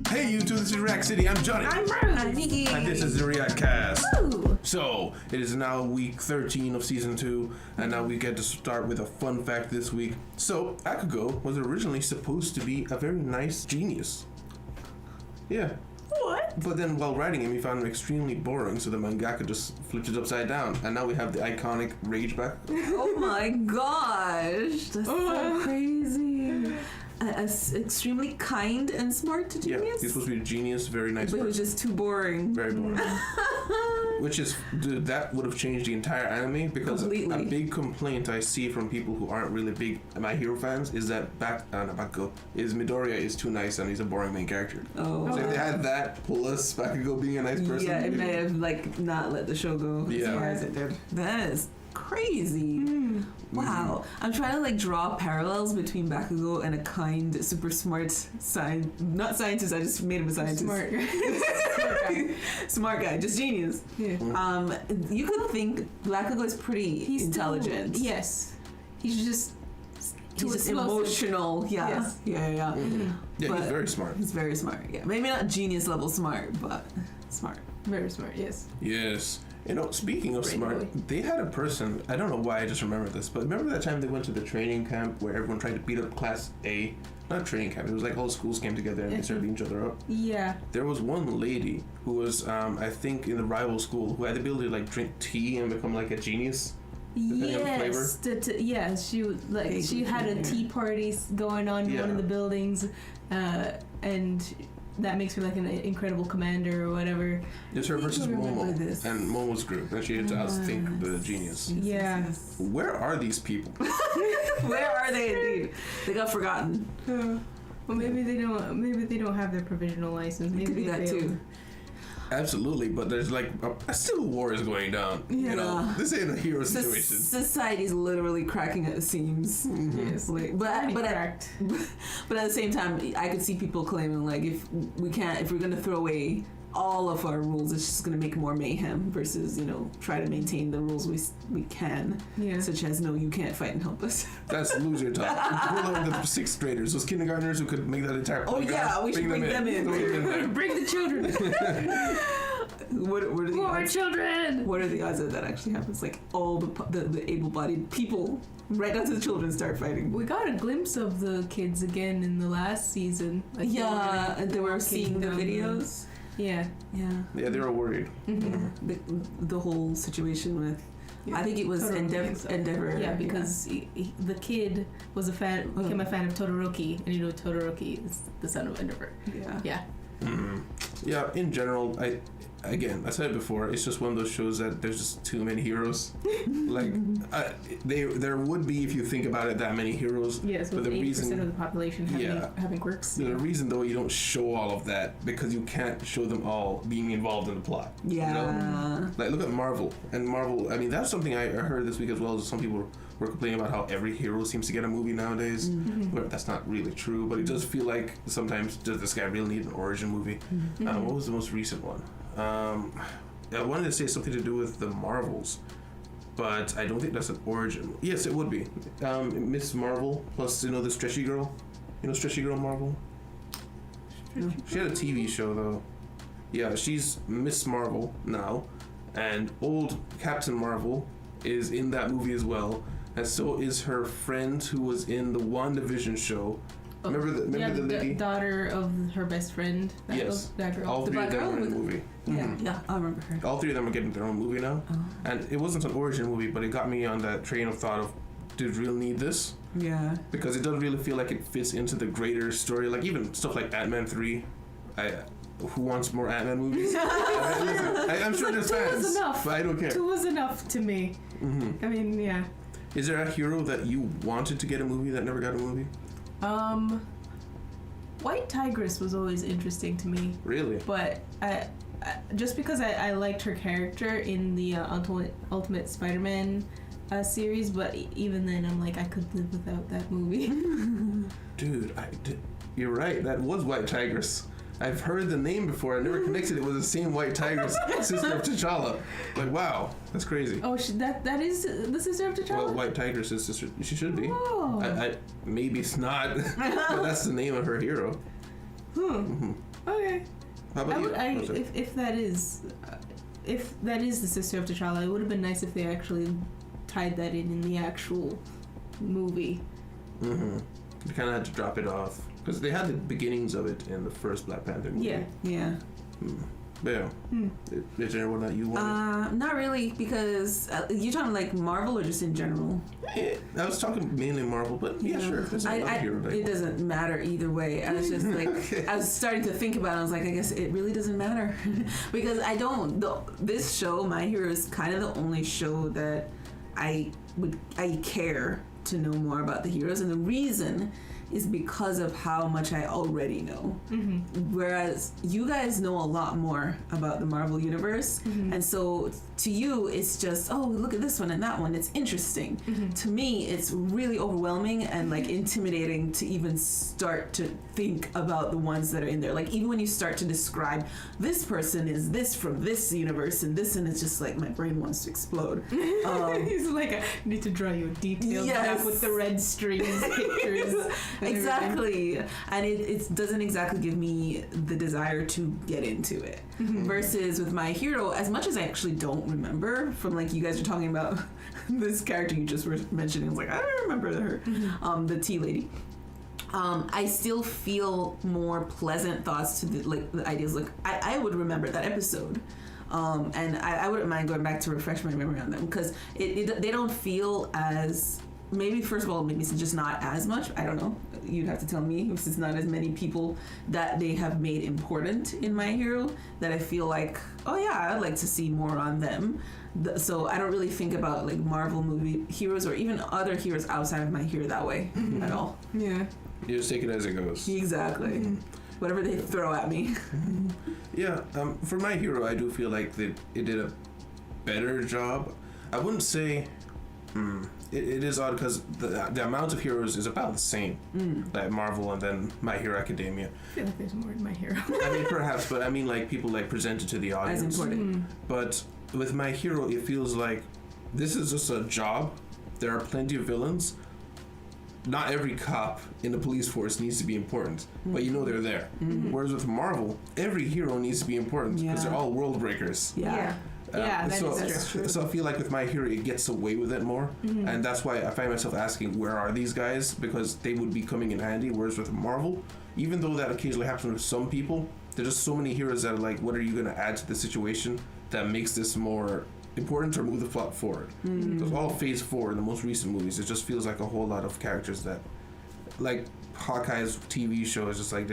Hey YouTube, this is React City. I'm Johnny. I'm Rose. And this is the React Cast. Woo. So, it is now week 13 of season 2, and now we get to start with a fun fact this week. So, Bakugo was originally supposed to be a very nice genius. Yeah. What? But then while writing him, he found him extremely boring, so the mangaka just flipped it upside down. And now we have the iconic Rage Back. Oh my gosh, that's so crazy. Extremely kind and smart to genius. Yeah, he's supposed to be a genius, very nice but person. he was just too boring. Very boring. Which is, dude, that would have changed the entire anime, because Completely. a big complaint I see from people who aren't really big My Hero fans is that Bakugo is Midoriya is too nice and he's a boring main character. Oh. So if they had that plus Bakugo being a nice person. Yeah, it may have not let the show go as Yeah. far as it did. That is crazy. Wow. I'm trying to draw parallels between Bakugo and a kind, super smart not scientist, I just made him a scientist. Smart. Smart guy, just genius. Yeah. You could think Bakugo is pretty He's intelligent. Yes. He's just He's just explosive. emotional. Yeah. Yes. Yeah. Yeah, But he's very smart. He's very smart. Yeah. Maybe not genius level smart, but smart. very smart. Yes. Yes. You know, speaking of Great smart, boy. they had a person, I don't know why I just remember this, but remember that time they went to the training camp where everyone tried to beat up Class A? Not training camp, it was like all schools came together and they started beating each other up. Yeah. There was one lady who was, I think, in the rival school who had the ability to drink tea and become like a genius. Depending on the Yes. Yeah. She had a tea party going on in one of the buildings, and that makes her like an incredible commander or whatever. It's her versus remember Momo this. and Momo's group, and she had to outthink the genius. Yeah. Where are these people? Where are they indeed? They got forgotten. Well, maybe they don't. Maybe they don't have their provisional license. Maybe Could be they that failed. too. Absolutely, but there's a civil war is going down. You know, Yeah. this ain't a hero situation. Society's literally cracking at the seams. Yes. But at the same time, I could see people claiming if we're gonna throw away all of our rules, it's just gonna make more mayhem versus try to maintain the rules we can. Yeah. Such as no, you can't fight and help us. That's loser talk. We're like the sixth graders, those kindergartners who could make that entire Oh playground. yeah, we should bring them in. Bring them in there. Bring the children. What are the More odds? children. What are the odds that actually happens? All the able-bodied people, right down to the children, start fighting. We got a glimpse of the kids again in the last season. And they were seeing the down videos. Yeah. Yeah. Yeah, they were worried. The whole situation with, I think it was Todoroki. Endeavor. Yeah, because the kid was became a fan of Todoroki, and Todoroki is the son of Endeavor. Yeah. Yeah. Yeah, in general, I said it before, it's just one of those shows that there's just too many heroes. There would be, if you think about it, that many heroes. Yes, with but 80% of the population having quirks. The reason, though, you don't show all of that, because you can't show them all being involved in the plot. Yeah. Look at Marvel. And Marvel, I mean, that's something I heard this week as well, is some people were complaining about how every hero seems to get a movie nowadays. But that's not really true, but it does feel like sometimes, does this guy really need an origin movie? What was the most recent one? I wanted to say something to do with the Marvels, but I don't think that's an origin. Yes, it would be. Miss Marvel plus, the stretchy girl. Stretchy girl Marvel? She had a TV show, though. Yeah, she's Miss Marvel now, and old Captain Marvel is in that movie as well, and so is her friend who was in the WandaVision show. Remember the lady? The daughter of her best friend. That girl. All three of them are in the movie. Yeah, I remember her. All three of them are getting their own movie now. And it wasn't an origin movie, but it got me on that train of thought of, did we really need this? Yeah. Because it doesn't really feel like it fits into the greater story. Even stuff like Ant-Man 3. Who wants more Ant-Man movies? I'm sure there's fans, was enough. but I don't care. 2 was enough to me. I mean, yeah. Is there a hero that you wanted to get a movie that never got a movie? White Tigress was always interesting to me. Really? But just because I liked her character in the Ultimate Spider-Man series, but even then I'm like, I could live without that movie. Dude, you're right. That was White Tigress. I've heard the name before. I never connected it with the same White Tigress, sister of T'Challa. Wow, that's crazy. Oh, that is the sister of T'Challa? Well, White Tigress is sister. She should be. Oh. Maybe it's not, but that's the name of her hero. Okay. How about you? If that is the sister of T'Challa, it would have been nice if they actually tied that in the actual movie. Mm-hmm. They kind of had to drop it off because they had the beginnings of it in the first Black Panther movie. Yeah. But yeah. Is there one that you wanted? Not really, because you're talking like Marvel or just in general? I was talking mainly Marvel, but yeah, sure. It doesn't matter either way. I was just like, I was starting to think about it. I was like, I guess it really doesn't matter because this show, My Hero, is kind of the only show that I care to know more about the heroes, and the reason is because of how much I already know. Whereas you guys know a lot more about the Marvel Universe, and so to you it's just, oh, look at this one and that one, it's interesting. To me it's really overwhelming and like intimidating to even start to think about the ones that are in there. Like even when you start to describe this person is this from this universe and this, and it's just like my brain wants to explode. He's like, I need to draw you a detailed map with the red strings, pictures. Exactly. And it doesn't exactly give me the desire to get into it. Versus with My Hero, as much as I actually don't remember from, like, you guys are talking about this character you just were mentioning, I was like, I don't remember her, the tea lady. I still feel more pleasant thoughts to the ideas. Like I would remember that episode. And I wouldn't mind going back to refresh my memory on them because they don't feel as, maybe first of all, maybe it's just not as much. I don't know. You'd have to tell me. It's not as many people that they have made important in My Hero that I feel like, oh yeah, I'd like to see more on them. So I don't really think about like Marvel movie heroes or even other heroes outside of My Hero that way at all. Yeah. You just take it as it goes. Exactly. Whatever they throw at me. Yeah. For My Hero, I do feel like it did a better job. I wouldn't say. It is odd because the amount of heroes is about the same, like Marvel and then My Hero Academia. I feel like there's more in My Hero. I mean, perhaps, but I mean, like people like presented to the audience. As important. But with My Hero, it feels like this is just a job. There are plenty of villains. Not every cop in the police force needs to be important, but you know they're there. Whereas with Marvel, every hero needs to be important because they're all world breakers. Yeah. That's true. So I feel like with My Hero, it gets away with it more, and that's why I find myself asking, where are these guys? Because they would be coming in handy. Whereas with Marvel, even though that occasionally happens with some people, there's just so many heroes that are like, what are you going to add to the situation that makes this more important or move the plot forward? Because all Phase 4 in the most recent movies, it just feels like a whole lot of characters that, like Hawkeye's TV show, is just like,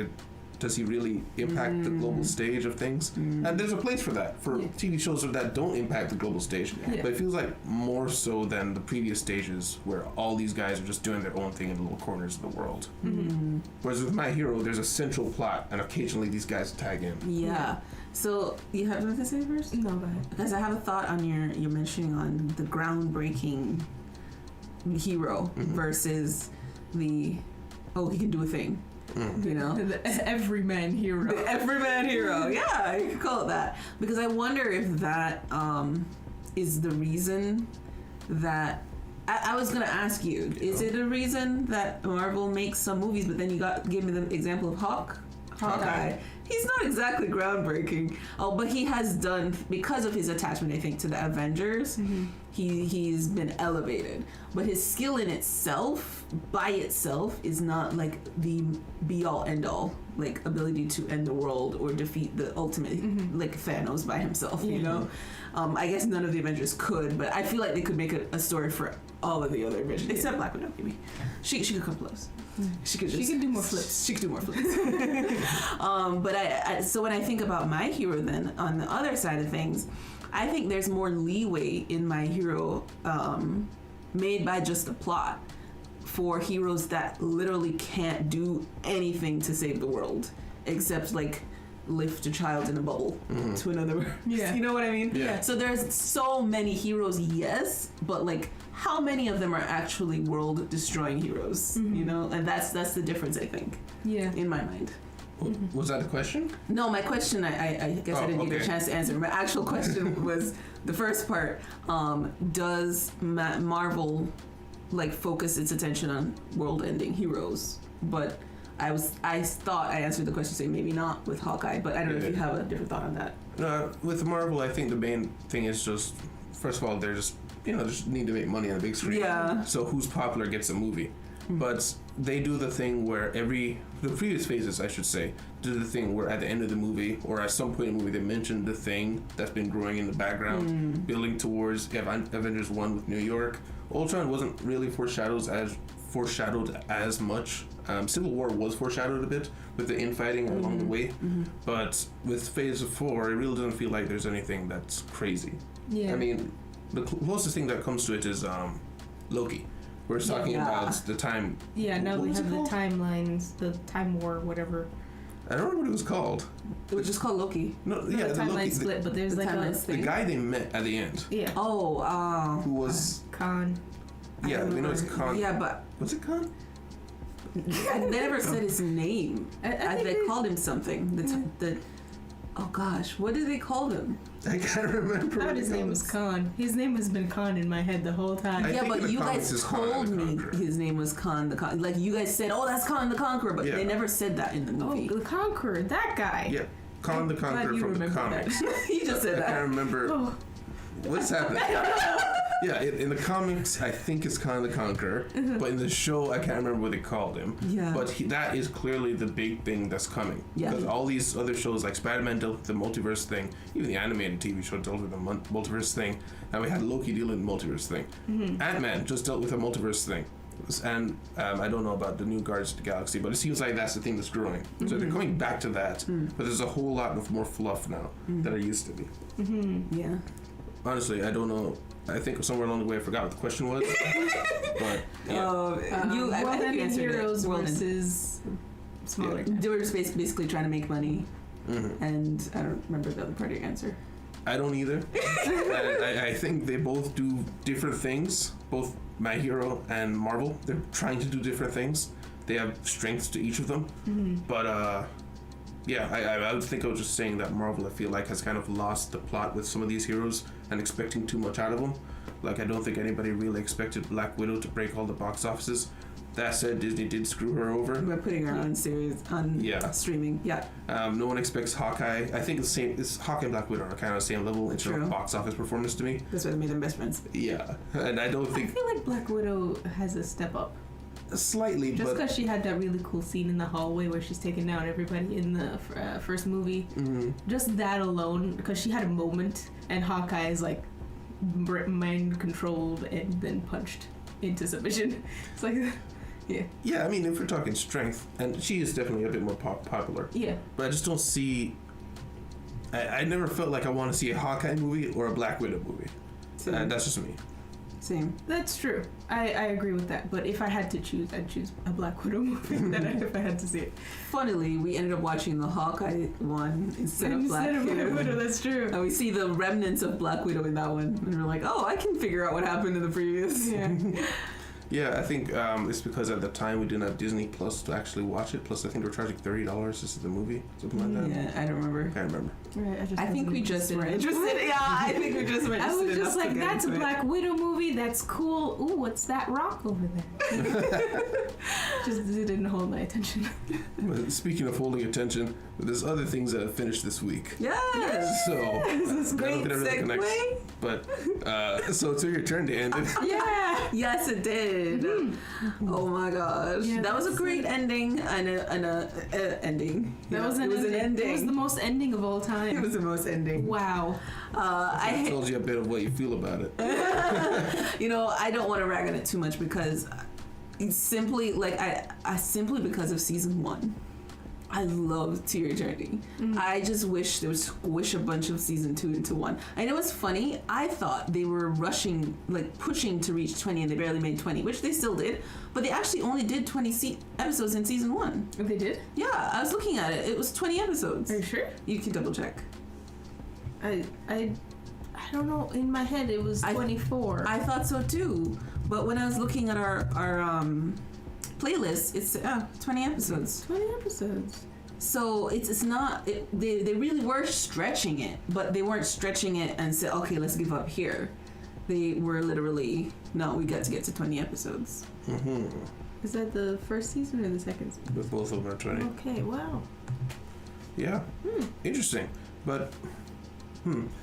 does he really impact the global stage of things? And there's a place for that, for TV shows that don't impact the global stage. But it feels like more so than the previous stages where all these guys are just doing their own thing in the little corners of the world. Whereas with My Hero, there's a central plot and occasionally these guys tag in. Yeah. So you have something to say first? No, go ahead. Because I have a thought on your mentioning on the groundbreaking hero versus the, oh, he can do a thing. You know, the everyman hero. The everyman hero. Yeah, you could call it that. Because I wonder if that is the reason that I was gonna ask you. Is it a reason that Marvel makes some movies, but then you gave me the example of Hawkeye. He's not exactly groundbreaking. Oh, but he has done, because of his attachment, I think, to the Avengers, he's been elevated. But his skill in itself, by itself, is not like the be-all, end-all, like ability to end the world or defeat the ultimate, like Thanos by himself, you know? I guess none of the Avengers could, but I feel like they could make a story for all of the other Avengers, except Black Widow, maybe. She could come close. She could do more flips. She could do more flips. But so when I think about My Hero, then on the other side of things, I think there's more leeway in My Hero made by just the plot for heroes that literally can't do anything to save the world except like lift a child in a bubble to another. You know what I mean? Yeah. So there's so many heroes, yes, but like how many of them are actually world destroying heroes? You know, and that's the difference, I think. Yeah. In my mind. Was that a question? No, my question, I guess I didn't get a chance to answer. My actual question was the first part. Does Marvel like focus its attention on world-ending heroes, but I thought I answered the question saying maybe not with Hawkeye, but I don't know if you have a different thought on that. With Marvel, I think the main thing is just, first of all, they're just, just need to make money on the big screen. Yeah. So who's popular gets a movie. But they do the thing where the previous phases, I should say, do the thing where at the end of the movie, or at some point in the movie, they mention the thing that's been growing in the background, building towards Avengers 1 with New York. Ultron wasn't really foreshadowed as much. Civil War was foreshadowed a bit with the infighting along the way. But with Phase 4, it really doesn't feel like there's anything that's crazy. Yeah. I mean, the closest thing that comes to it is Loki. We're talking about the time. Yeah, now we have the timelines, the time war, whatever. I don't remember what it was called. It was just called Loki. No, the timeline Loki, split, but there's like the guy they met at the end. Yeah. Oh, who was Khan. Yeah, we know it's Khan. Yeah, but was it Khan? I never said his name. They called him something. Oh gosh, what did they call him? I can't remember. I thought his name was Khan. His name has been Khan in my head the whole time. Yeah, but you guys told me his name was Khan the Conqueror. Like you guys said, oh, that's Khan the Conqueror, but they never said that in the movie. Oh, the Conqueror, that guy. Yeah, Khan the Conqueror from the comics. You just said that. I can't remember. Oh. What's happening? I don't know. Yeah, in the comics, I think it's Khan the Conqueror, but in the show, I can't remember what they called him. Yeah. But that is clearly the big thing that's coming. Yeah. Because all these other shows, like Spider-Man dealt with the multiverse thing, even the animated TV show dealt with the multiverse thing, and we had Loki dealing with the multiverse thing. Ant-Man just dealt with a multiverse thing. And I don't know about the new Guardians of the Galaxy, but it seems like that's the thing that's growing. So they're coming back to that, but there's a whole lot of more fluff now than there used to be. Yeah. Honestly, I don't know. I think somewhere along the way I forgot what the question was. But yeah. I think you answered heroes it. versus smaller. They were basically trying to make money, and I don't remember the other part of your answer. I don't either. I think they both do different things. Both My Hero and Marvel, they're trying to do different things. They have strengths to each of them. But yeah, I would think I was just saying that Marvel, I feel like, has kind of lost the plot with some of these heroes and expecting too much out of them. Like, I don't think anybody really expected Black Widow to break all the box offices. That said, Disney did screw her over. By putting her on series, on streaming. Yeah. No one expects Hawkeye. I think it's Hawkeye and Black Widow are kind of the same level in terms of box office performance to me. That's why they made them best friends. Yeah, and I don't think... I feel like Black Widow has a step up. Slightly, just because she had that really cool scene in the hallway where she's taking down everybody in the first movie. Just that alone, because she had a moment, and Hawkeye is like mind controlled and then punched into submission. It's like, yeah. Yeah, I mean, if we're talking strength, and she is definitely a bit more popular. Yeah. But I just don't see. I never felt like I want to see a Hawkeye movie or a Black Widow movie. That's just me. Same. That's true. I agree with that. But if I had to choose, I'd choose a Black Widow movie if I had to see it. Funnily, we ended up watching the Hawkeye one instead of Black Widow. That's true. And we see the remnants of Black Widow in that one. And we're like, oh, I can figure out what happened in the previous. Yeah. Yeah, I think it's because at the time we didn't have Disney Plus to actually watch it. Plus, I think they were charging $30 to see the movie, something like that. Yeah, I don't remember. Can't remember. Right, I think we just were interested. Yeah, I think we just were interested. I was just like, that's a Black Widow movie. That's cool. Ooh, what's that rock over there? Just didn't hold my attention. But speaking of holding attention, there's other things that have finished this week. Yes. So this is great segue. But so it's your turn to end it. Yeah. Yes, it did. Oh my gosh, yeah, that was a great ending and a ending. It was an ending. It was the most ending of all time. It was the most ending. Wow. I told you a bit of what you feel about it. I don't want to rag on it too much because it's simply like I simply because of season 1. I love To Your Eternity. I just wish they would squish a bunch of season 2 into one. I know it's funny. I thought they were rushing, like pushing to reach 20, and they barely made 20, which they still did. But they actually only did 20 episodes in season 1. They did? Yeah, I was looking at it. It was 20 episodes. Are you sure? You can double check. I don't know. In my head, it was 24. I thought so too. But when I was looking at our playlist, it's 20 episodes. 20 episodes. So it's not. They really were stretching it, but they weren't stretching it and said, okay, let's give up here. They were literally, no, we got to get to 20 episodes. Is that the first season or the second season? With both of them are 20. Okay, wow. Yeah. Interesting. But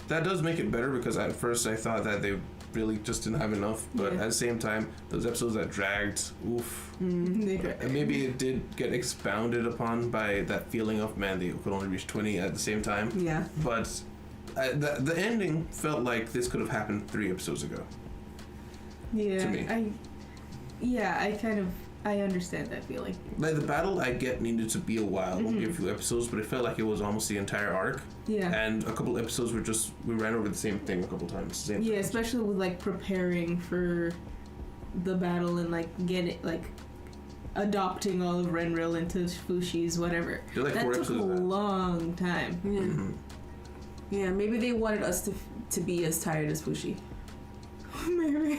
that does make it better, because at first I thought that they really just didn't have enough. But at the same time, those episodes that dragged, maybe it did get expounded upon by that feeling of, man, they could only reach 20 at the same time. Yeah. But the ending felt like this could have happened 3 episodes ago. Yeah. To me. I understand that feeling. Like, the battle, I get, needed to be a while, maybe a few episodes, but it felt like it was almost the entire arc. Yeah. And a couple episodes we ran over the same thing a couple times. Yeah, especially with, like, preparing for the battle and, like, adopting all of Renril into Fushi's whatever. Like that 4 took a episodes long time. Yeah. Mm-hmm. Yeah, maybe they wanted us to be as tired as Fushi. Maybe.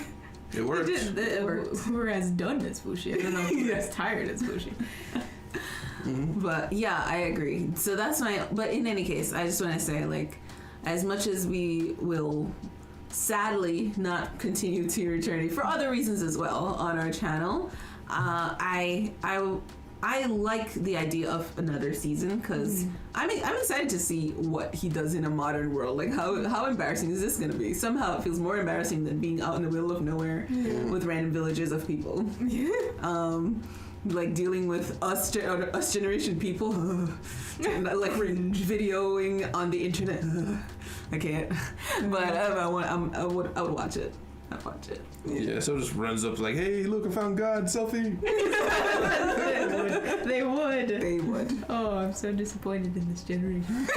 It worked. We're as done as Fushi. I don't know if we're as tired as Fushi. But yeah, I agree. So that's but in any case, I just want to say, like, as much as we will sadly not continue to your journey for other reasons as well on our channel, I like the idea of another season, because I'm excited to see what he does in a modern world. Like, how embarrassing is this going to be? Somehow it feels more embarrassing than being out in the middle of nowhere with random villages of people. Like, dealing with us generation people, like videoing on the internet. I can't. But I would watch it. I'd watch it. Yeah, so it just runs up like, hey, look, I found God, selfie. They would. Oh, I'm so disappointed in this generation.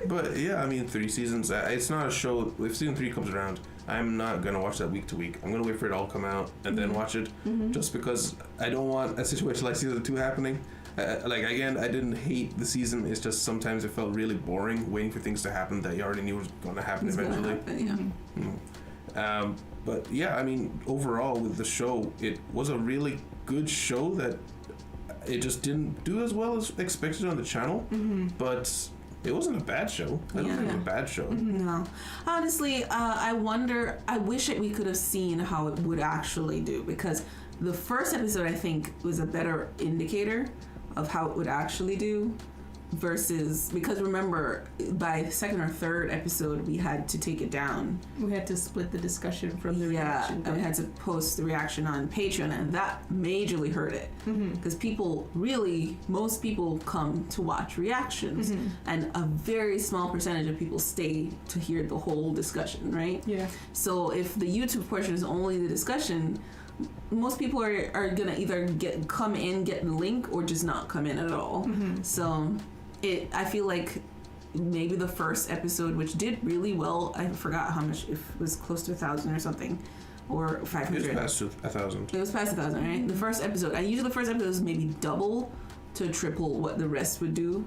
But yeah, I mean, 3 seasons. It's not a show. If season 3 comes around, I'm not gonna watch that week to week. I'm gonna wait for it all to come out and then watch it, just because I don't want a situation like season 2 happening. Like, again, I didn't hate the season. It's just sometimes it felt really boring waiting for things to happen that you already knew was gonna happen eventually. But yeah, I mean, overall with the show, it was a really good show that it just didn't do as well as expected on the channel. But it wasn't a bad show. I don't think it was a bad show. No. Honestly, I wish we could have seen how it would actually do, because the first episode, I think, was a better indicator of how it would actually do, because remember, by 2nd or 3rd episode, we had to take it down. We had to split the discussion from the reaction. And we had to post the reaction on Patreon, and that majorly hurt it, because most people come to watch reactions, and a very small percentage of people stay to hear the whole discussion, right? Yeah. So if the YouTube portion is only the discussion, most people are gonna either come in, get the link, or just not come in at all. So I feel like maybe the first episode, which did really well, I forgot how much, if it was close to 1,000 or something, or 500. It was past 1,000. It was past 1,000, right? The first episode, and usually the first episode is maybe double to triple what the rest would do.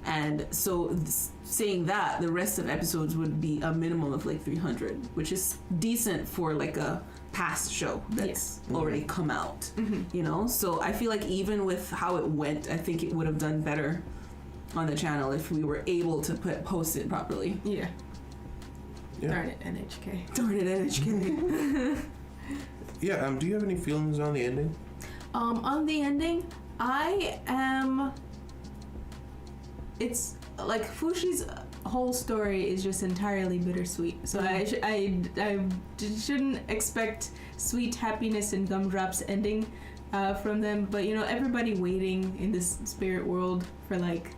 And so saying that, the rest of episodes would be a minimum of like 300, which is decent for like a past show that's already come out, you know? So I feel like even with how it went, I think it would have done better on the channel if we were able to post it properly. Yeah. Darn it, NHK. Yeah, do you have any feelings on the ending? On the ending, it's like Fushi's whole story is just entirely bittersweet. So I shouldn't expect sweet happiness and gumdrops ending from them. But you know, everybody waiting in this spirit world for like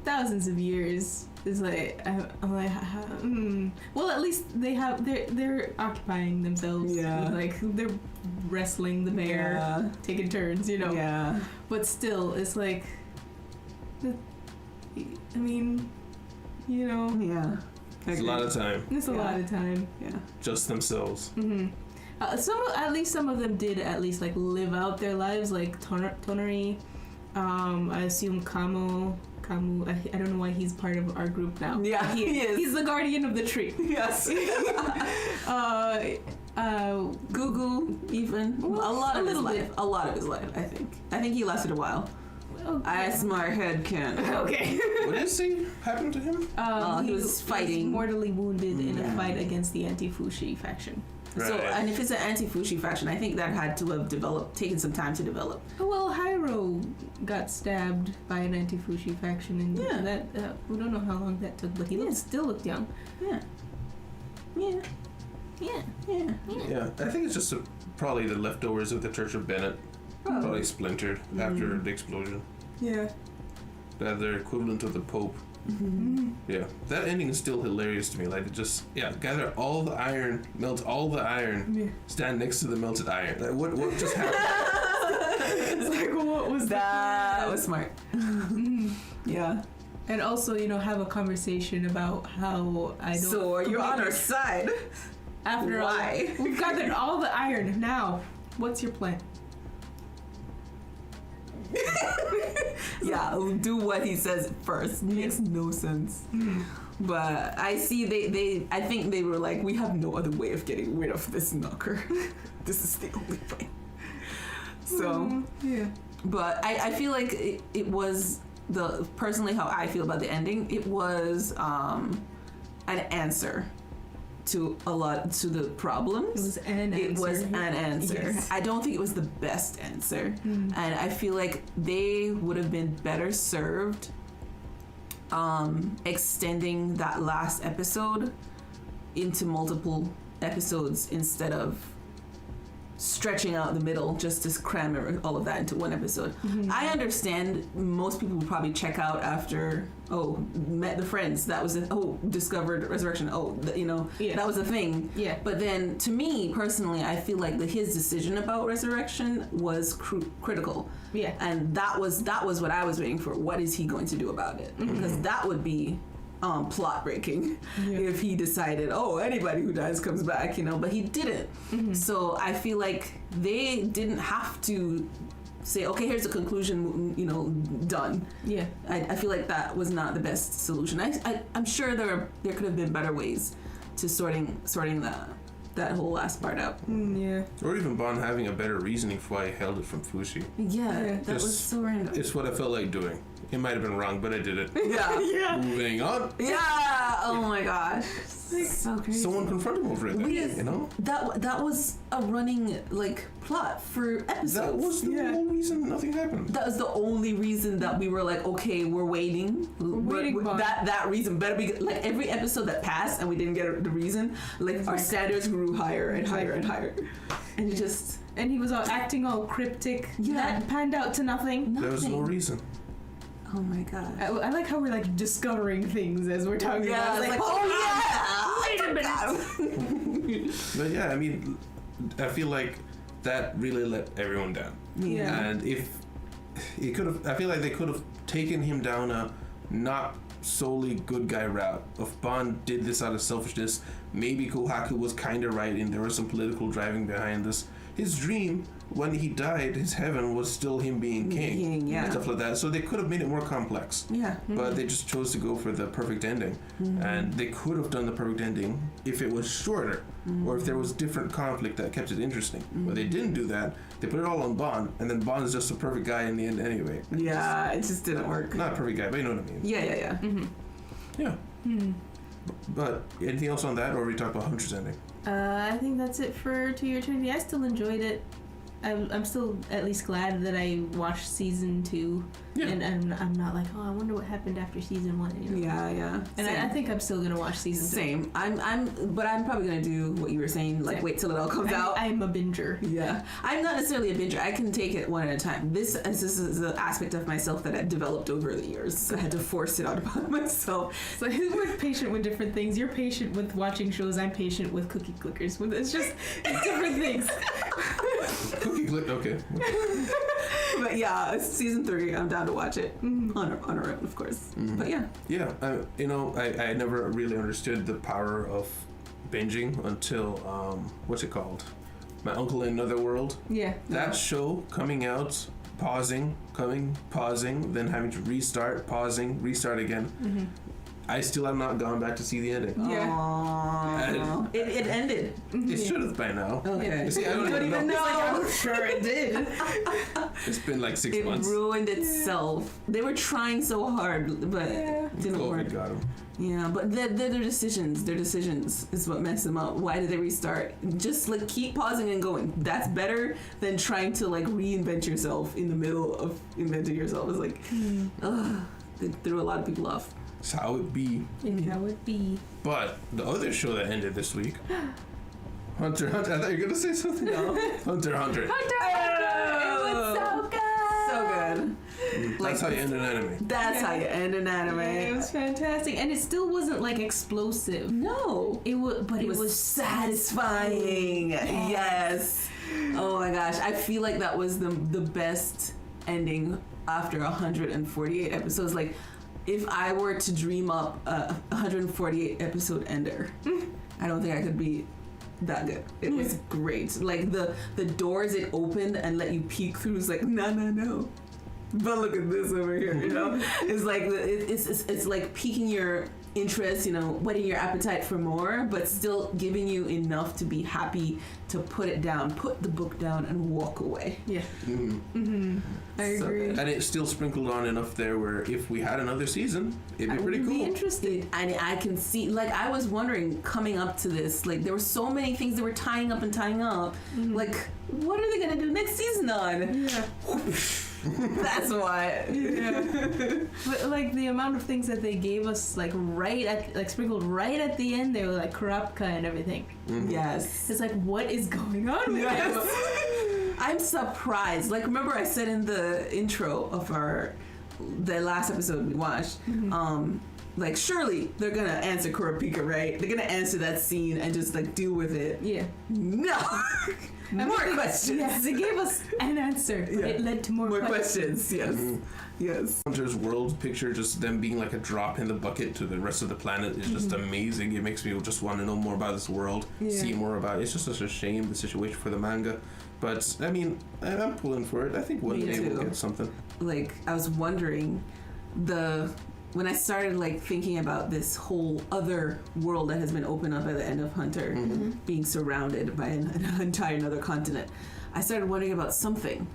thousands of years is like, I'm like, well, at least they're occupying themselves. Yeah. Like they're wrestling the bear, taking turns, you know. Yeah. But still, it's like, I mean, you know. Yeah. It's a lot of time. It's a lot of time. Yeah. Just themselves. At least some of them did at least like live out their lives, like Tonari. I assume Kamu. I don't know why he's part of our group now. Yeah, he is. He's the guardian of the tree. Yes. Gugu, even. Well, a lot of his life, I think. I think he lasted a while. Okay. As my head can. Okay. What did he happen to him? He was fighting. He was mortally wounded in a fight against the anti-Fushi faction. Right. So, and if it's an anti-Fushi faction, I think that had to have taken some time to develop. Oh, well, Hyro got stabbed by an anti-Fushi faction, and that we don't know how long that took, but he still looked young. Yeah. Yeah, I think it's just probably the leftovers of the Church of Bennett. Probably splintered after the explosion. Yeah. They're equivalent of the Pope. Yeah, that ending is still hilarious to me. Like, it just, gather all the iron, melt all the iron, stand next to the melted iron. Like, what just happened? It's like, what was that? That was smart. Yeah. And also, have a conversation about how I don't. So you're on our side. After why? We've gathered all the iron. Now, what's your plan? Yeah, do what he says first. Makes no sense. But I see I think they were like, we have no other way of getting rid of this knocker. This is the only way. So but I feel like it was personally how I feel about the ending, it was an answer to the problems. It was an answer. Yes. I don't think it was the best answer. And I feel like they would have been better served extending that last episode into multiple episodes instead of stretching out the middle just to cram all of that into one episode. I understand most people will probably check out after met the friends, that was discovered resurrection, that was a thing. But then to me personally, I feel like his decision about resurrection was critical. And that was what I was waiting for. What is he going to do about it? Because that would be plot breaking if he decided, anybody who dies comes back, but he didn't. So I feel like they didn't have to say, okay, here's the conclusion, done. I feel like that was not the best solution. I'm sure there could have been better ways to sorting that whole last part out. Or even Bond having a better reasoning for why he held it from Fushi. That was so random. It's what I felt like doing. It might have been wrong, but I did it. Moving on. Oh my gosh. So crazy. Someone confronted him over it. That was a running plot for episodes. That was the whole reason nothing happened. That was the only reason that we were like, okay, we're waiting. That reason better be every episode that passed and we didn't get the reason. Our standards grew higher and higher and higher, and it just. And he was acting all cryptic. That panned out to nothing. There was no reason. Oh my god. I like how we're discovering things as we're talking about it. Wait a minute. But yeah, I mean, I feel like that really let everyone down. And if it could have, I feel like they could have taken him down a not solely good guy route. If Bond did this out of selfishness, maybe Kohaku was kind of right and there was some political driving behind this. His dream, when he died, his heaven was still him being king. Stuff like that. So they could have made it more complex. But they just chose to go for the perfect ending. And they could have done the perfect ending if it was shorter, or if there was different conflict that kept it interesting. But they didn't do that. They put it all on Bond, and then Bond is just a perfect guy in the end anyway. It just didn't work. Not a perfect guy, but you know what I mean. But anything else on that, or we talk about Hunter's ending? I think that's it for To Your Eternity. I still enjoyed it. I'm still at least glad that I watched season 2, and I'm not like, I wonder what happened after season 1. And I think I'm still gonna watch season 2. Same. But I'm probably gonna do what you were saying, wait till it all comes out. I'm a binger. I'm not necessarily a binger. I can take it one at a time. This is an aspect of myself that I've developed over the years. So I had to force it out about myself. So we're patient with different things. You're patient with watching shows. I'm patient with cookie clickers. It's different things. Cookie click, okay. But yeah, season 3, I'm down to watch it on our own, of course. But I never really understood the power of binging until what's it called? My Uncle in Another World. That show coming out, pausing, then having to restart, pausing, restart again. I still have not gone back to see the ending. It ended. It should have by now. Okay. See, I don't even know. I'm sure it did. It's been like 6 It months. ruined itself. They were trying so hard, but it didn't work. COVID got them. Yeah, but they're their decisions. Their decisions is what messed them up. Why did they restart? Just like keep pausing and going. That's better than trying to like reinvent yourself in the middle of inventing yourself. It's like, it threw a lot of people off. It's how it be. It's how it be. But the other show that ended this week, Hunter. I thought you were gonna say something. No. Hunter. Hunter! It was so good! So good. That's how you end an anime. That's how you end an anime. Yeah, it was fantastic, and it still wasn't like explosive. No. It was, but It was satisfying. Yes. Oh my gosh. I feel like that was the best ending after 148 episodes. Like, if I were to dream up a 148 episode ender, I don't think I could be that good. It was great. Like the doors it opened and let you peek through is like no. But look at this over here, you know. It's like it's like piquing your interest, you know, whetting your appetite for more, but still giving you enough to be happy to put it down, put the book down, and walk away. Yeah. I So agree. good. And it still sprinkled on enough there where if we had another season, it'd be pretty Be cool. interesting. And I can see, like, I was wondering coming up to this, like, there were so many things that were tying up. Like, what are they gonna do next season on? Yeah. That's why. Yeah. But like the amount of things that they gave us, like sprinkled right at the end, they were like Kurapika and everything. Yes. It's like, what is going on with Yes. I'm surprised. Like, remember I said in the intro of the last episode we watched, like, surely they're gonna answer Kurapika, right? They're gonna answer that scene and just like deal with it. Yeah. No. More questions. Yes, they gave us an answer, but it led to more questions. Yes. Yes. Hunter's world picture, just them being like a drop in the bucket to the rest of the planet, is just amazing. It makes me just want to know more about this world, see more about it. It's just such a shame, the situation for the manga. But, I mean, I'm pulling for it. I think one day we'll get something. Like, I was wondering, when I started like thinking about this whole other world that has been opened up at the end of Hunter, being surrounded by an entire another continent, I started wondering about something.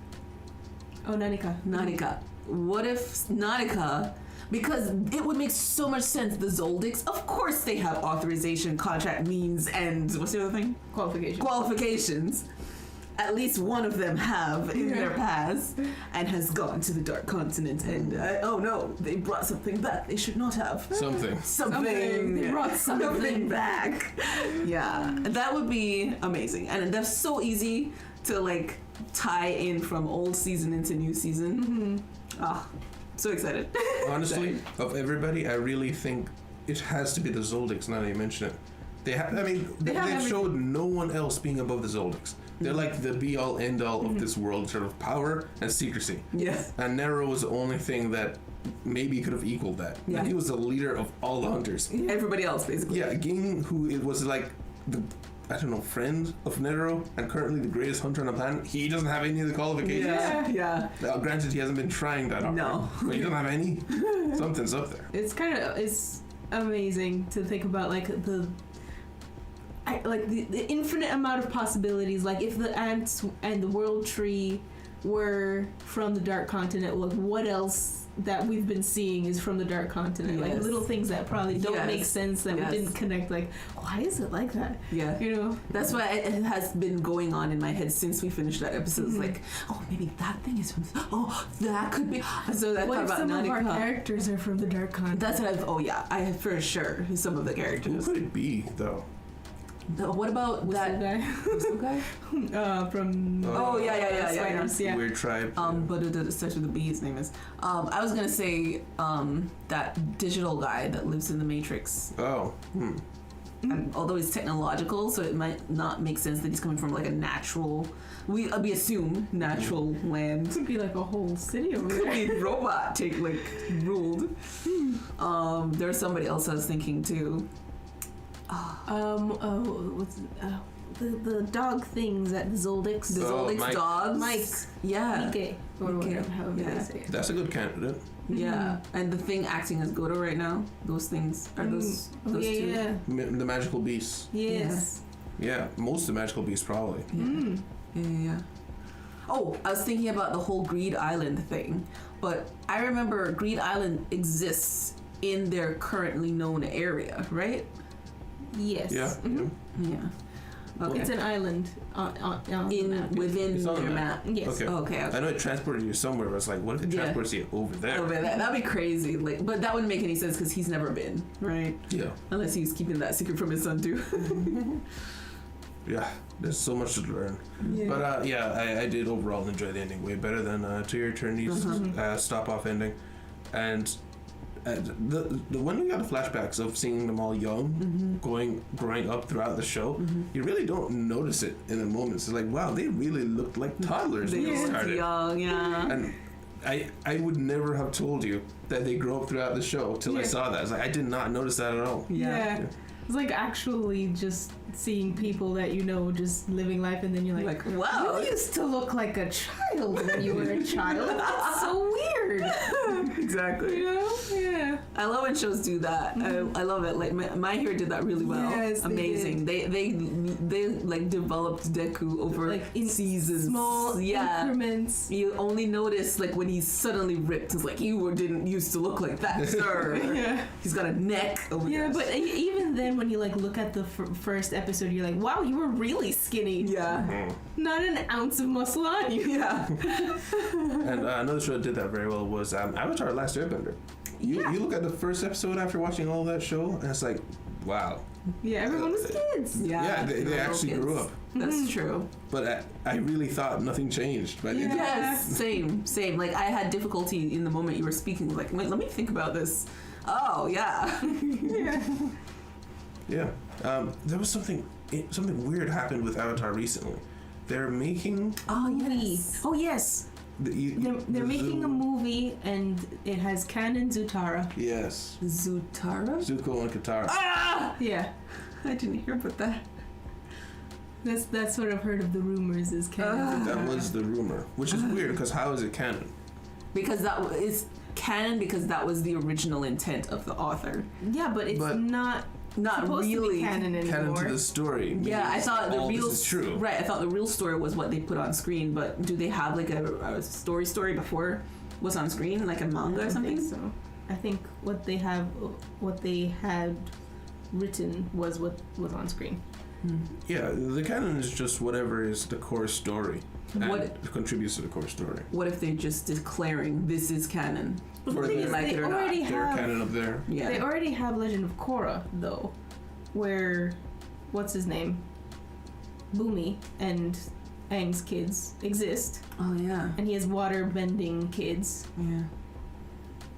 Oh, Nanika. What if Nanika, because it would make so much sense, the Zoldycks, of course they have authorization, contract, means, and what's the other thing? Qualifications. At least one of them have in their past and has gone to the Dark Continent and oh no, they brought something back they should not have. Something. They brought something back. Yeah, that would be amazing. And that's so easy to like tie in from old season into new season. So excited. Honestly, of everybody, I really think it has to be the Zoldycks, now that you mention it. They've showed no one else being above the Zoldycks. They're like the be-all, end-all of this world, in terms of power and secrecy. Yes. And Nero was the only thing that maybe could have equaled that. Yeah. Like, he was the leader of all the hunters. Everybody else, basically. Yeah, Ging, who it was like the, friend of Nero, and currently the greatest hunter on the planet, he doesn't have any of the qualifications. Yeah. Granted, he hasn't been trying that hard. No. But he doesn't have any. Something's up there. It's amazing to think about, like the infinite amount of possibilities. Like, if the ants and the world tree were from the Dark Continent, like, what else that we've been seeing is from the Dark Continent? Yes. Like, little things that probably don't make sense, that we didn't connect. Like, why is it like that? Yeah. You know? That's why it has been going on in my head since we finished that episode. It's like, oh, maybe that thing is from... Oh, that could be... So I What thought if about some of our Nanika. characters are from the Dark Continent? That's what I for sure, some of the Who characters. could it be, though? What about Whistle that... Whistle guy? from Oh, yeah. Spiders, yeah. Weird tribe. But it starts with a B, his name is. I was gonna say, that digital guy that lives in the Matrix. Oh. Although he's technological, so it might not make sense that he's coming from like a natural, we assume natural land. Could be like a whole city over there. Could be robot ruled. There's somebody else I was thinking too. What's the dog things at the Zoldycks? The Zoldycks Mike. dogs. Mike. Yeah. Mike, or whatever, however they say it. That's a good candidate. Yeah. And the thing acting as Goto right now, those things are those two. Yeah. The magical beasts. Yes. Yeah, most of the magical beasts probably. Yeah. Oh, I was thinking about the whole Greed Island thing, but I remember Greed Island exists in their currently known area, right? Yes. Yeah. Mhm. Yeah. Okay. It's an island on the map. Within It's on the their map. map. Yes. Okay. I know it transported you somewhere, but it's like, what if it Yeah. transports you over there? Over that. That'd be crazy. Like, but that wouldn't make any sense because he's never been, right? Yeah. Unless he was keeping that secret from his son too. Yeah. There's so much to learn. Yeah. But I did overall enjoy the ending way better than To Your Eternity's stop off ending. And when we got the flashbacks of seeing them all young, growing up throughout the show, you really don't notice it in the moments. It's like, wow, they really looked like toddlers when They they looked started. young, yeah. And I would never have told you that they grow up throughout the show till I saw that. It's like I did not notice that at all. Yeah. It's like actually just seeing people that you know just living life, and then you're like wow. you used to look like a child when you were a child. That's so weird. Exactly. You know? Yeah. I love when shows do that. I love it. Like My Hero did that really well. Yes, they amazing. They like developed Deku over Like in seasons. small increments. You only notice like when he's suddenly ripped. It's like didn't used to look like that, sir. Yeah. He's got a neck. Oh Yeah, gosh. but even then, when you like look at the first episode, you're like, wow, you were really skinny. yeah, Not an ounce of muscle on you. yeah. And another show that did that very well was Avatar: Last Airbender. You look at the first episode after watching all that show, and it's like, wow. Yeah, everyone was kids. Yeah, they actually grew up. That's true. But I really thought nothing changed. But Yeah. Yes, same. Like I had difficulty in the moment you were speaking. Like, wait, let me think about this. Oh yeah. yeah. There was something weird happened with Avatar recently. They're making Oh yes. Oh yes. They're making a movie, and it has canon Zutara. Yes. Zutara. Zuko and Katara. Ah! Yeah. I didn't hear about that. That's what I've heard of the rumors is canon. That was the rumor, which is weird because how is it canon? Because that is canon because that was the original intent of the author. Yeah, but it's not supposed to really be canon anymore. Canon to the story. Yeah, I thought the real this is true. Right, I thought the real story was what they put on screen. But do they have like a story before what's on screen, like a manga or something? So I think what they had written was what was on screen. Yeah, the canon is just whatever is the core story and What- contributes to the core story. What if they're just declaring this is canon? But the Or thing they is, like they it or not, already They're have canon up there. Yeah. they already have Legend of Korra though, where what's his name, Boomy and Aang's kids exist, Oh yeah. and he has water bending kids. Yeah.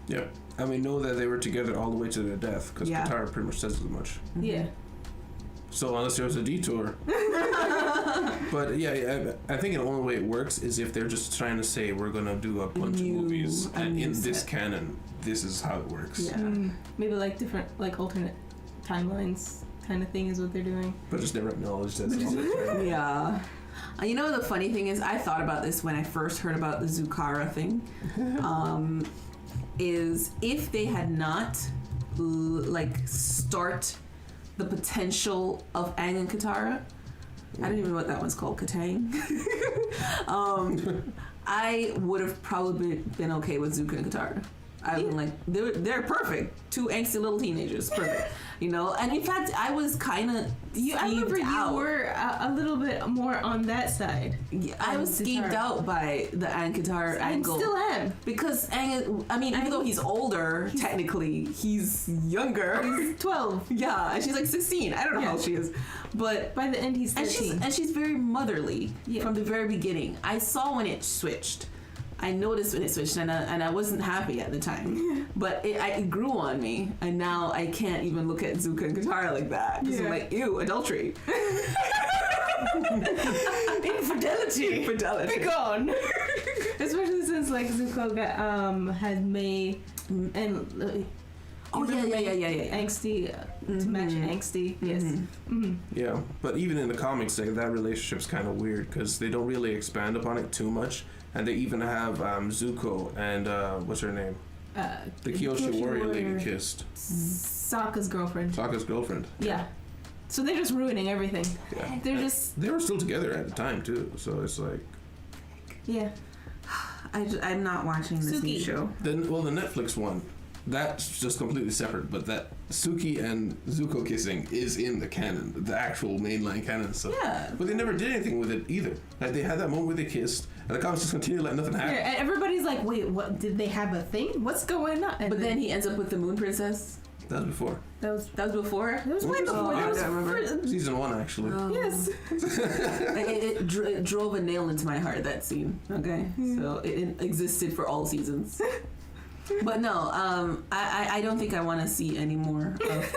Yeah. And we know that they were together all the way to their death because Yeah. Katara pretty much says as much. Yeah. So unless there was a detour. But yeah, I think the only way it works is if they're just trying to say we're gonna do a bunch of movies, and in this canon, this is how it works. Yeah. Maybe like different, like alternate timelines kind of thing is what they're doing. But just never acknowledged as all Yeah. You know the funny thing is, I thought about this when I first heard about the Zutara thing. Is if they had not start the potential of Aang and Katara. I don't even know what that one's called, Katang. I would have probably been okay with Zuko and Katara. I've been like, they're perfect. Two angsty little teenagers, perfect. You know, and in fact, I was kind of I remember you were a little bit more on that side. Yeah, I was skeeved out by the Aang Katara angle. I still am. Because Aang, I mean, even though he's older, technically, he's younger. He's 12. Yeah, and she's like 16. I don't know how old she is. But by the end, he's 13. And she's very motherly Yeah. from the very beginning. I saw when it switched. I noticed when it switched, and I wasn't happy at the time. But it grew on me, and now I can't even look at Zuko and Katara like that. Because I'm like, ew, adultery. Infidelity. Fidelity. Be gone. Especially since like Zuko had May and Oh yeah. angsty to match angsty. Yes. Yeah, but even in the comics, that relationship's kind of weird because they don't really expand upon it too much, and they even have Zuko and what's her name? The Kyoshi warrior lady kissed. Sokka's girlfriend. Sokka's girlfriend. Yeah. So they're just ruining everything. Yeah. They're just. They were still together at the time too, so it's like. Yeah. I'm not watching this new Suki. show. The Netflix one, that's just completely separate. But that Suki and Zuko kissing is in the canon, the actual mainline canon stuff. Yeah. But they never did anything with it either. Like they had that moment where they kissed, and the comics just continued like nothing happened. Yeah, and everybody's like, wait, what? Did they have a thing? What's going on? And But then he ends up with the Moon Princess. That was before. that was before. It was way before. Oh, That I was don't remember. Season 1, actually. Yes. It drove a nail into my heart, that scene. Okay, so it existed for all seasons. But no, I don't think I want to see any more of.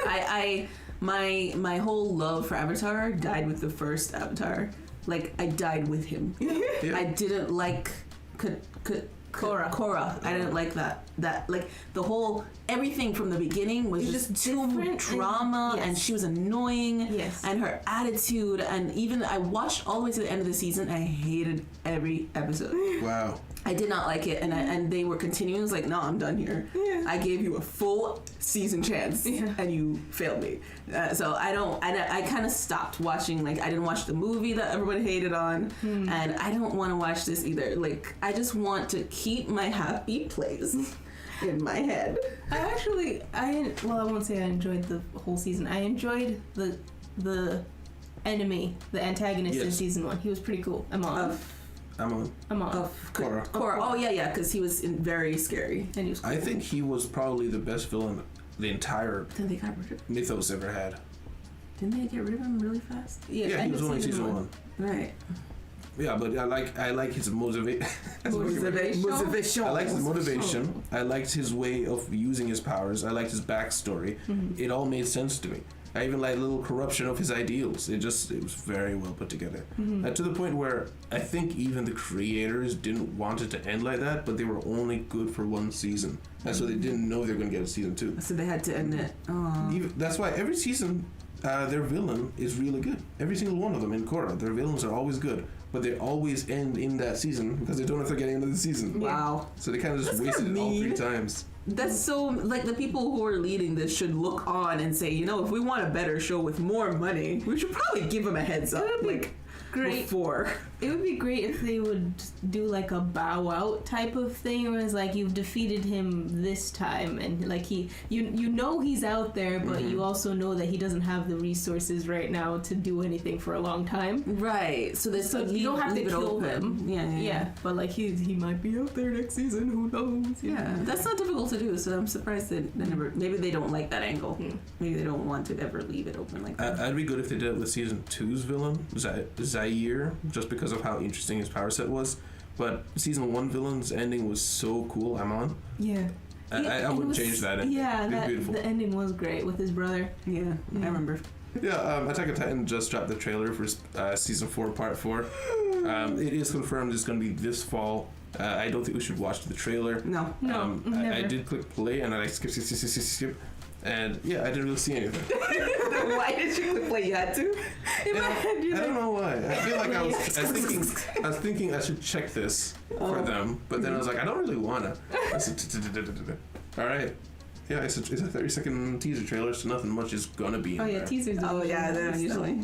My whole love for Avatar died with the first Avatar. Like I died with him. Yeah. I didn't like Korra. I didn't like that. That like the whole everything from the beginning was just too different drama, and- and she was annoying. Yes. And her attitude, and even I watched all the way to the end of the season. I hated every episode. Wow. I did not like it, and they were continuing. I was like, no, I'm done here. Yeah. I gave you a full season chance, and you failed me. So I kind of stopped watching. Like I didn't watch the movie that everyone hated on, and I don't want to watch this either. Like I just want to keep my happy place in my head. I won't say I enjoyed the whole season. I enjoyed the enemy, the antagonist in Yes. season 1. He was pretty cool. I'm on. Korra. Oh yeah, because he was very scary. And he was cool. I think he was probably the best villain the entire Then they got rid of. mythos ever had. Didn't they get rid of him really fast? Yeah, he end was of only season 1. Right. Yeah, but I like his motivation. Motivation. I liked his motivation. I liked his way of using his powers. I liked his backstory. It all made sense to me. I even liked a little corruption of his ideals. It was very well put together. To the point where I think even the creators didn't want it to end like that, but they were only good for one season. And so they didn't know they were going to get a season 2. So they had to end it. Oh. That's why every season, their villain is really good. Every single one of them in Korra, their villains are always good. But they always end in that season because they don't know if they're getting another season. Wow. So they kind of just That's wasted it all 3 mean. times. That's so, like, the people who are leading this should look on and say, you know, if we want a better show with more money, we should probably give them a heads up, like, great. before. It would be great if they would do like a bow out type of thing, where it's like you've defeated him this time, and like you know he's out there, but you also know that he doesn't have the resources right now to do anything for a long time. Right. So there's So you don't have to leave it kill open. him. Yeah. But like he might be out there next season. Who knows? Yeah, that's not difficult to do. So I'm surprised that they never. Maybe they don't like that angle. Maybe they don't want to ever leave it open like that. I'd be good if they did it with season 2's villain, Zaire, just because of how interesting his power set was. But season 1 villain's ending was so cool. I'm on. Yeah. I wouldn't change that ending. Yeah, It'd be beautiful. the ending was great with his brother. Yeah, I remember. Yeah, Attack on Titan just dropped the trailer for season 4, part 4. It is confirmed it's going to be this fall. I don't think we should watch the trailer. No. Never. I did click play and I like skip. And yeah, I didn't really see anything. Why did you play? You had to. In my head, I don't know why. I feel like I was thinking I should check this for them, but then I was like, I don't really wanna. All right. Yeah, it's a 30-second teaser trailer, so nothing much is gonna be in Oh yeah, there. teasers. Oh yeah, they're usually.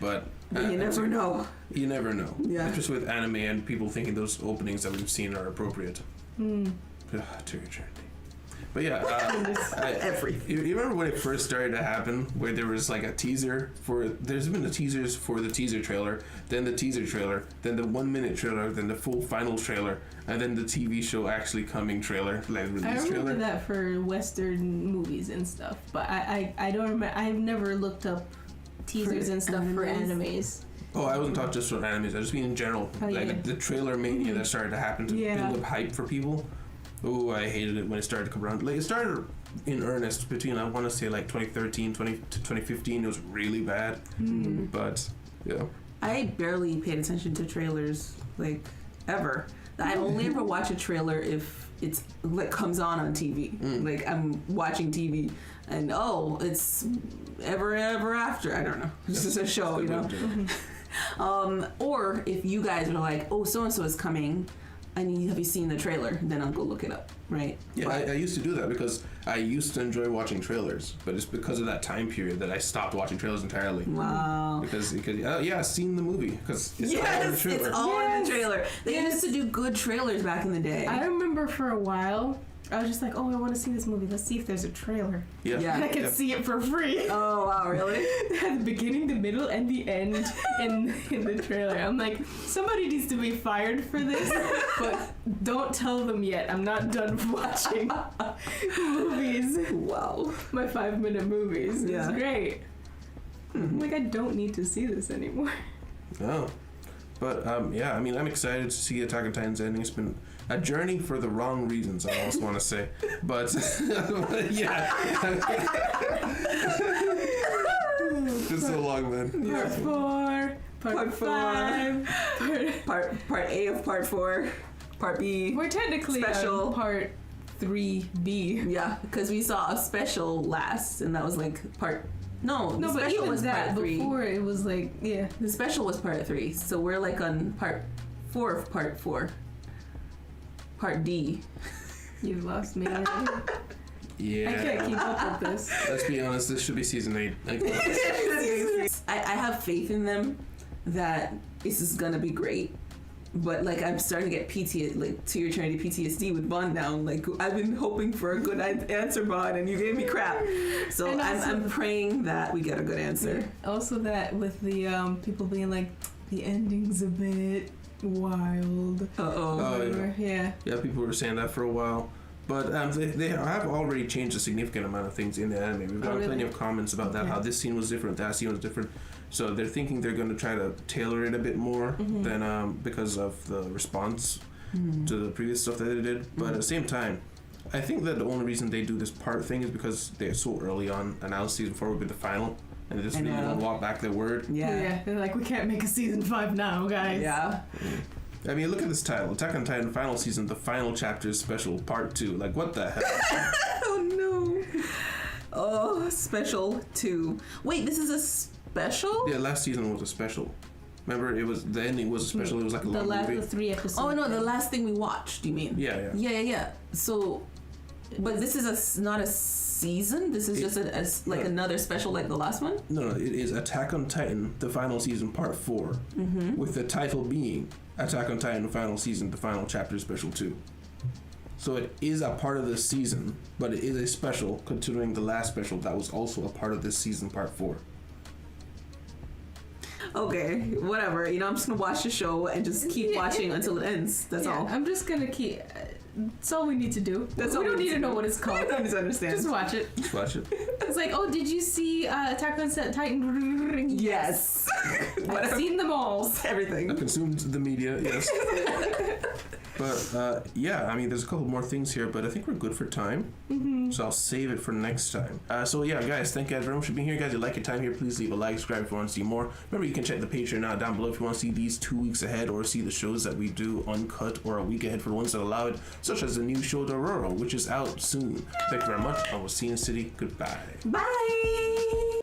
But You never know. You never know. Yeah. Especially with anime and people thinking those openings that we've seen are appropriate. To eternity. But yeah, Everything. you remember when it first started to happen, where there was like a teaser for? There's been the teasers for the teaser trailer, then the teaser trailer, then the 1-minute trailer, then the full final trailer, and then the TV show actually coming trailer, like release I remember trailer. that for Western movies and stuff, but I don't remember. I've never looked up teasers and stuff for animes. Oh, I wasn't talking just for animes. I just mean in general, Oh, like yeah. the trailer mania that started to happen to Yeah. build up hype for people. Oh, I hated it when it started to come around. Like, it started in earnest between, I want to say, like 2013 to 2015. It was really bad. But, yeah. I barely paid attention to trailers, like, ever. I only ever watch a trailer if it's like comes on TV. Like I'm watching TV and it's ever after. I don't know. This is a show, you know. Or if you guys are like, oh, so and so is coming, have you seen the trailer? Then I'll go look it up, right? Yeah, I used to do that because I used to enjoy watching trailers, but it's because of that time period that I stopped watching trailers entirely. Wow. Because I've seen the movie because it's all in the trailer. It's all in the trailer. They used to do good trailers back in the day. I remember for a while, I was just like, oh, I want to see this movie. Let's see if there's a trailer. Yeah. And I can see it for free. Oh, wow, really? The beginning, the middle, and the end in the trailer. I'm like, somebody needs to be fired for this, but don't tell them yet. I'm not done watching movies. Wow. My 5-minute movies. Yeah. It's great. I'm like, I don't need to see this anymore. Oh. But, I mean, I'm excited to see Attack on Titan's ending. It's been a journey for the wrong reasons, I also want to say. But, yeah. Just so long, man. Part 4, Part 5, Part A of Part 4, Part B. We're technically special. on Part 3B. Yeah, because we saw a special last, and that was like Part. No, the No, but special even was that Part 3. before it was like, yeah. The special was Part 3, so we're like on Part 4 of Part 4. Part D. You've lost me. Yeah. I can't keep up with this. Let's be honest, this should be season 8. I have faith in them that this is gonna be great. But like I'm starting to get PTSD, like to your Trinity PTSD with Bond now. Like I've been hoping for a good answer, Bond, and you gave me crap. So And also- I'm praying that we get a good answer. Also, that with the people being like, the ending's a bit wild. Oh, Yeah. Yeah, people were saying that for a while. But they have already changed a significant amount of things in the anime. We've got plenty of comments about that, Okay. how this scene was different, that scene was different. So they're thinking they're going to try to tailor it a bit more than because of the response to the previous stuff that they did. But at the same time, I think that the only reason they do this part thing is because they're so early on, and now season 4 will be the final, and they just really don't walk back their word. Yeah. They're like, we can't make a season 5 now, guys. Yeah. I mean, look at this title. Attack on Titan Final Season, the final chapter is special, part 2. Like, what the hell? Oh no. Oh, special 2. Wait, this is a special? Yeah, last season was a special. Remember, the ending was a special. It was like a long movie. The 3 episodes. Oh no, the last thing we watched, you mean? Yeah. Yeah. So, but this is not a season? This is just like another special like the last one? No, it is Attack on Titan, the final season, part 4. With the title being Attack on Titan, the final season, the final chapter, special 2. So it is a part of this season, but it is a special, considering the last special that was also a part of this season, part 4. Okay, whatever. You know, I'm just gonna watch the show and just keep watching until it ends. That's all. I'm just gonna keep. That's all we need to do. That's we all don't we need need to to know do. what it's called. I don't understand. Just watch it. Just watch it. It's like, oh, did you see Attack on Titan? Yes. I've seen them all. I Everything. consumed the media, yes. But, I mean, there's a couple more things here, but I think we're good for time. So I'll save it for next time. Guys, thank you guys very much for being here. Guys, if you like your time here, please leave a like, subscribe if you want to see more. Remember, you can check the Patreon out down below if you want to see these 2 weeks ahead or see the shows that we do uncut or a week ahead for the ones that allow it, such as the new show Dororo, which is out soon. Thank you very much. I will see you in the city. Goodbye. Bye.